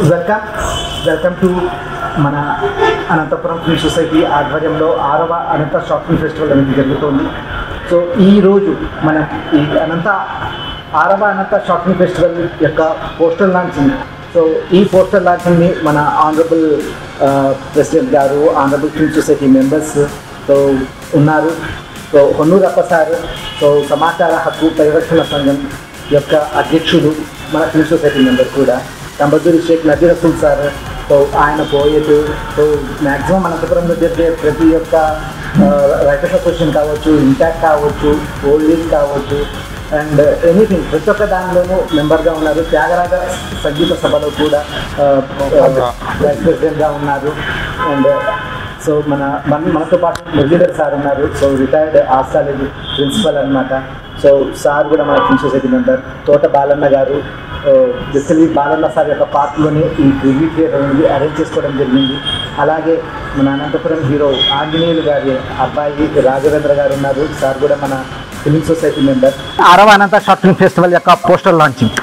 Welcome to మన Anantapuram film society ఆధ్వర్యంలో 6వ అనంత షార్ట్ ఫిల్మ్ ఫెస్టివల్ అనేది జరుగుతుంది. సో ఈరోజు మనం ఈ 6వ అనంత షార్ట్ ఫిల్మ్ ఫెస్టివల్ యొక్క పోస్టర్ లాంచింగ్. సో ఈ పోస్టర్ లాంచింగ్ని మన ఆనరబుల్ ప్రెసిడెంట్ గారు, honourable film society members so ఉన్నారు. సో హొన్నూరప్ప సార్, సో సమాచార హక్కు పరిరక్షణ సంఘం యొక్క అధ్యక్షుడు, మన ఫిల్మ్ సొసైటీ మెంబర్ కూడా కంబదూరి షేక్ నజీర్ రసూల్ సార్. సో ఆయన పోయేట్. సో మ్యాక్సిమం అనంతపురంలో జరిగే ప్రతి ఒక్క రైటర్స్ అసోసియేషన్ కావచ్చు, ఇంపాక్ట్ కావచ్చు, ఓల్డ్ ఏజ్ కావచ్చు, అండ్ ఎనీథింగ్ ప్రతి ఒక్క దానిలోనూ మెంబర్గా ఉన్నారు. త్యాగరాజ సంగీత సభలో కూడా వైస్ ప్రెసిడెంట్గా ఉన్నారు. అండ్ సో మనతో పాటు మురళీధర్ సార్ ఉన్నారు. So retired arts college principal అనమాట. సో సార్ కూడా మన ఫిల్మ్ సొసైటీ మెంబర్. తోట బాలన్న గారు, బేసికలీ బాలన్న సార్ యొక్క పార్ట్లోనే ఈ ట్రిబ్యూ థియేటర్ అనేది అరేంజ్ చేసుకోవడం జరిగింది. అలాగే మన అనంతపురం హీరో ఆంజనేయులు గారి అబ్బాయి రాఘవేంద్ర గారు ఉన్నారు. సార్ కూడా మన ఫిల్మ్ సొసైటీ మెంబర్. 6వ అనంత షార్ట్ ఫిల్మ్ ఫెస్టివల్ యొక్క పోస్టర్ లాంచింగ్.